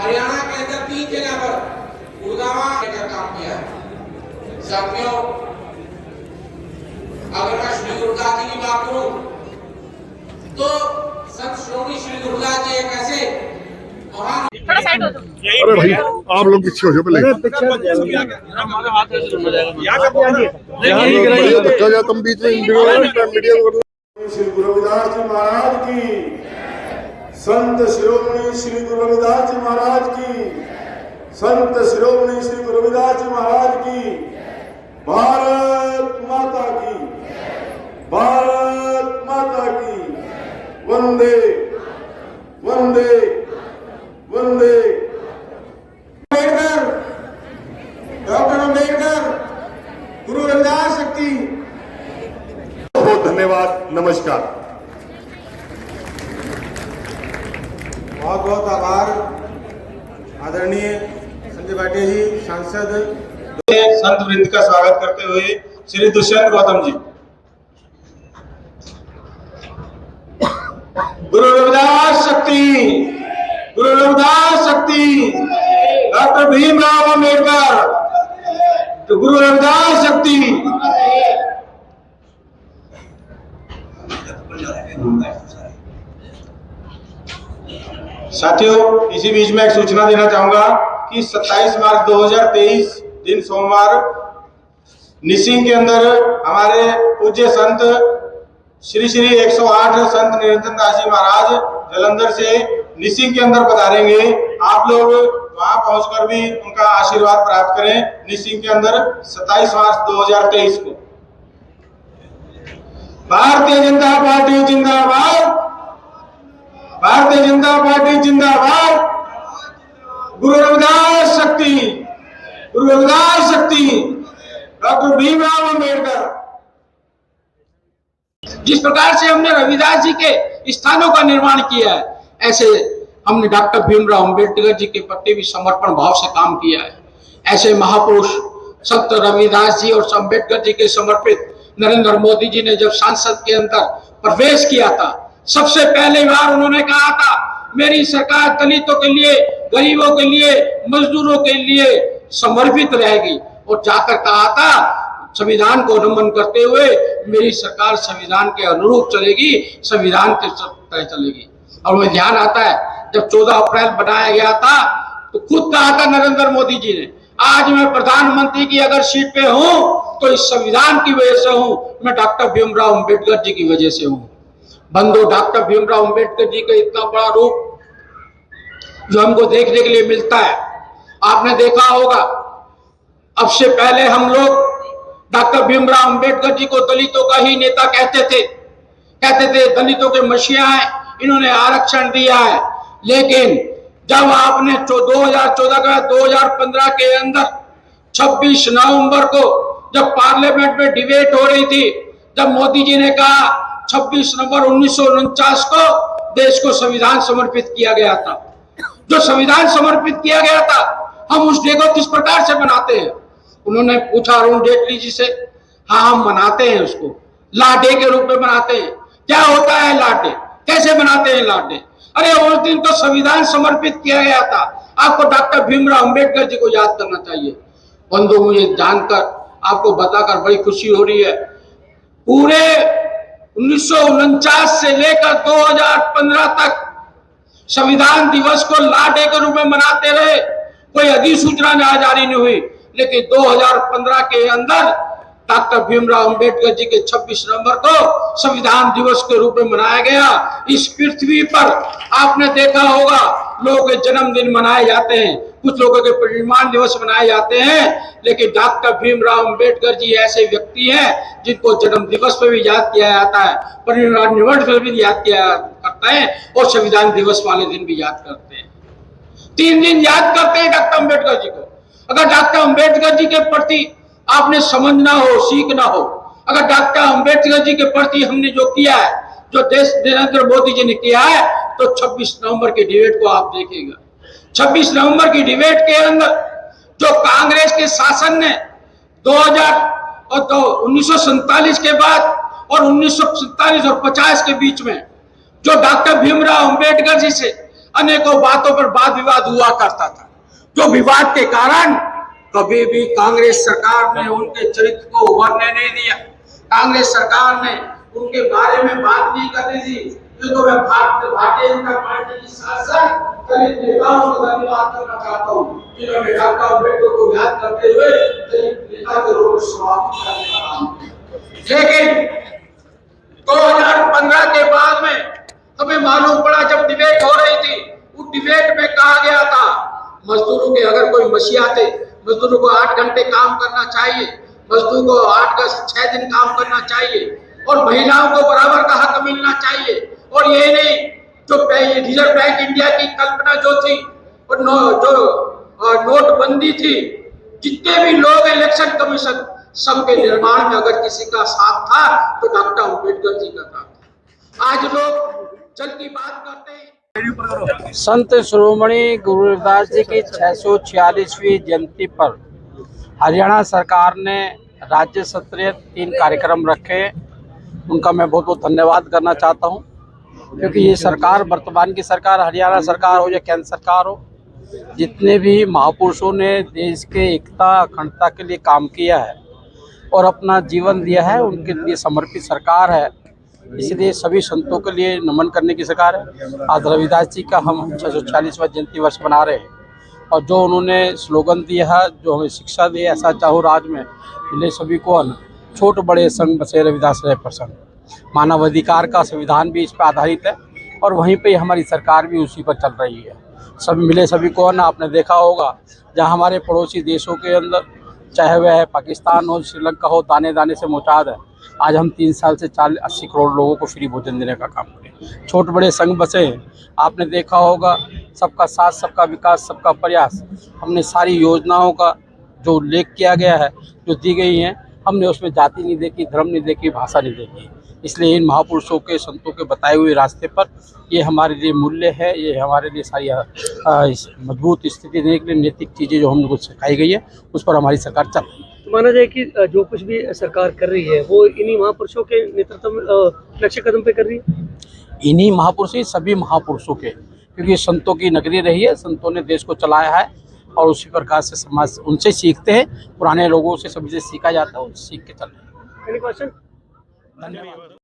हरियाणा के अंदर 3 जगह पर गुड़गांव का काम किया है। साथियों, अगर मैं श्री गुरुदास जी की बात करूं तो संत श्रोमणी श्री गुरुदास जी एक ऐसे महान। अरे भाई आप लोग पीछे हो जाओ पहले। धक्का जा तुम बीच में मीडिया को। श्री गुरु रविदास जी महाराज की, संत शिरोमणि श्री गुरु रविदास जी महाराज की, संत शिरोमणि श्री गुरु रविदास जी महाराज की, भारत माता की, भारत माता की, वंदे वंदे वंदे। अम्बेडकर, डॉक्टर अम्बेडकर, गुरु रविदास शक्ति। बहुत धन्यवाद, नमस्कार। बहुत बहुत आभार आदरणीय संजय भाटिया जी, सांसद। संत वृंद का स्वागत करते हुए श्री दुष्यंत गौतम जी। गुरु रविदास शक्ति, गुरु रविदास शक्ति, डॉक्टर भीमराव अम्बेडकर, गुरु रविदास शक्ति। साथियों, इसी बीच में एक सूचना देना चाहूंगा कि 27 मार्च 2023 दिन सोमवार निसिंग के अंदर हमारे पूज्य संत श्री 108 संत निरंजन दास जी महाराज जलंधर से निसिंग के अंदर पधारेंगे। आप लोग वहां पहुंचकर भी उनका आशीर्वाद प्राप्त करें। निसिंग के अंदर 27 मार्च 2023 को। भारतीय जनता पार्टी जिंदाबाद, भारतीय जनता पार्टी जिंदाबाद। गुरु रविदास शक्ति, गुरु रविदास शक्ति, डॉक्टर भीमराव अम्बेडकर। जिस प्रकार से हमने रविदास जी के स्थानों का निर्माण किया है, ऐसे हमने डॉक्टर भीमराव अम्बेडकर जी के प्रति भी समर्पण भाव से काम किया है। ऐसे महापुरुष संत रविदास जी और अम्बेडकर जी के समर्पित नरेंद्र मोदी जी ने जब संसद के अंदर प्रवेश किया था, सबसे पहले बार उन्होंने कहा था मेरी सरकार दलितों के लिए, गरीबों के लिए, मजदूरों के लिए समर्पित रहेगी। और जाकर कहा था संविधान को नमन करते हुए मेरी सरकार संविधान के अनुरूप चलेगी, संविधान के तरह चलेगी। और वह ध्यान आता है जब 14 अप्रैल बनाया गया था तो खुद कहा था नरेंद्र मोदी जी ने, आज मैं प्रधानमंत्री की अगर सीट पे हूं तो इस संविधान की वजह से हूं, मैं डॉक्टर भीमराव अम्बेडकर जी की वजह से हूं। बंधु, डॉक्टर भीमराव अम्बेडकर जी का इतना बड़ा रूप जो हमको देखने के लिए मिलता है, आपने देखा होगा। अब से पहले हम लोग डॉक्टर भीमराव अम्बेडकर जी को दलितों का ही नेता कहते थे दलितों के मसीहा हैं, इन्होंने आरक्षण दिया है। लेकिन जब आपने 2014 का 2015 के अंदर 26 नवंबर को जब पार्लियामेंट में डिबेट हो रही थी, जब मोदी जी ने कहा 26 नवंबर 1949 को देश को संविधान समर्पित किया गया था। जो संविधान समर्पित किया गया था, हम उस डे को किस प्रकार से मनाते हैं? उन्होंने पूछा अरुण जेटली जी से। हाँ, हम मनाते हैं उसको ला डे के रूप में मनाते हैं। क्या होता है ला डे? कैसे मनाते हैं ला डे? अरे उस दिन तो संविधान समर्पित किया गया था। आपको डॉक्टर भीमराव अम्बेडकर जी को याद करना चाहिए। बंधु, मुझे जानकर, आपको बताकर बड़ी खुशी हो रही है, पूरे 1949 से लेकर 2015 तक संविधान दिवस को ला डे के रूप में मनाते रहे। कोई अधिसूचना जारी नहीं हुई, लेकिन 2015 के अंदर डॉक्टर भीमराव अम्बेडकर जी के 26 नवंबर को संविधान दिवस के रूप में मनाया गया। इस पृथ्वी पर आपने देखा होगा लोगों के जन्मदिन मनाए जाते हैं, कुछ लोगों के परिनिर्वाण दिवस मनाए जाते हैं, लेकिन डॉक्टर भीमराव अम्बेडकर जी ऐसे व्यक्ति हैं जिनको जन्म दिवस पर भी याद किया जाता है, परिनिर्वाण दिवस पर भी याद किया करता है और संविधान दिवस वाले दिन भी याद करते हैं। 3 दिन याद करते हैं डॉक्टर अम्बेडकर जी को। अगर डॉक्टर अम्बेडकर जी के प्रति आपने समझना हो, सीखना हो, अगर डॉक्टर अम्बेडकर जी के प्रति हमने जो किया है, जो देश नरेंद्र मोदी जी ने किया है, तो 26 नवंबर के डिबेट को आप देखिएगा। 26 नवंबर की डिबेट के अंदर जो कांग्रेस के शासन ने 1947 के बाद और 1947 और 50 के बीच में जो डॉक्टर भीमराव अम्बेडकर जी से अनेकों बातों पर वाद विवाद हुआ करता था, जो विवाद के कारण कभी भी कांग्रेस सरकार ने उनके चरित्र को उभरने नहीं दिया। कांग्रेस सरकार ने उनके बारे में बात नहीं करनी दी। तो मैं भारतीय जनता पार्टी की शासन दलित नेताओं को धन्यवाद करना चाहता हूँ, जिन्होंने डॉक्टर अम्बेडकर को याद करते हुए दलित नेता के रूप में समाप्त करने का काम किया। लेकिन 2015 के बाद में हमें मालूम पड़ा, जब डिबेट हो रही थी, उस डिबेट में कहा गया था मजदूरों के अगर कोई मसीहा थे, मजदूरों को 8 घंटे काम करना चाहिए, मजदूर को 6 दिन काम करना चाहिए और महिलाओं को बराबर का हक मिलना चाहिए। और ये नहीं, जो रिजर्व बैंक इंडिया की कल्पना जो थी और जो नोटबंदी थी, जितने भी लोग इलेक्शन कमीशन सबके निर्माण में अगर किसी का साथ था तो डॉक्टर अम्बेडकर जी का था। आज लोग चल की बात करते हैं। संत शिरोमणि गुरु रविदास जी की 646वीं जयंती पर हरियाणा सरकार ने राज्य स्तरीय 3 कार्यक्रम रखे। उनका मैं बहुत बहुत धन्यवाद करना चाहता हूं, क्योंकि ये सरकार, वर्तमान की सरकार, हरियाणा सरकार हो या केंद्र सरकार हो, जितने भी महापुरुषों ने देश के एकता अखंडता के लिए काम किया है और अपना जीवन दिया है, उनके लिए समर्पित सरकार है। इसलिए सभी संतों के लिए नमन करने की सरकार है। आज रविदास जी का हम 646वां जयंती वर्ष मना रहे हैं और जो उन्होंने स्लोगन दिया है, जो हमें शिक्षा दी, ऐसा चाहो राज में मिले सभी को अन्न, छोट बड़े संग बसे रविदास रहे प्रसन्न। मानव अधिकार का संविधान भी इस पर आधारित है और वहीं पे हमारी सरकार भी उसी पर चल रही है। सब मिले सभी को अन्न। आपने देखा होगा, जहाँ हमारे पड़ोसी देशों के अंदर, चाहे वह पाकिस्तान हो, श्रीलंका हो, दाने दाने से मुताद है। आज हम 3 साल से 80 करोड़ लोगों को फ्री भोजन देने का काम करें। छोट बड़े संघ बसे हैं। आपने देखा होगा, सबका साथ, सबका विकास, सबका प्रयास। हमने सारी योजनाओं का जो उल्लेख किया गया है, जो दी गई हैं, हमने उसमें जाति नहीं देखी, धर्म नहीं देखी, भाषा नहीं देखी। इसलिए इन महापुरुषों के, संतों के बताए हुए रास्ते पर ये हमारे लिए मूल्य है, ये हमारे लिए सारी मजबूत स्थिति देने के लिए नैतिक चीज़ें जो हमको सिखाई गई है, उस पर हमारी सरकार चल रही है। तो माना जाए कि जो कुछ भी सरकार कर रही है वो इन्हीं महापुरुषों के नेतृत्व में लक्ष्य कदम पे कर रही है। इन्हीं महापुरुषों, सभी महापुरुषों के, क्योंकि संतों की नगरी रही है, संतों ने देश को चलाया है और उसी प्रकार से समाज उनसे सीखते हैं। पुराने लोगों से सभी से सीखा जाता है, उनसे सीख के चल रहे हैं। Any question? धन्यवाद।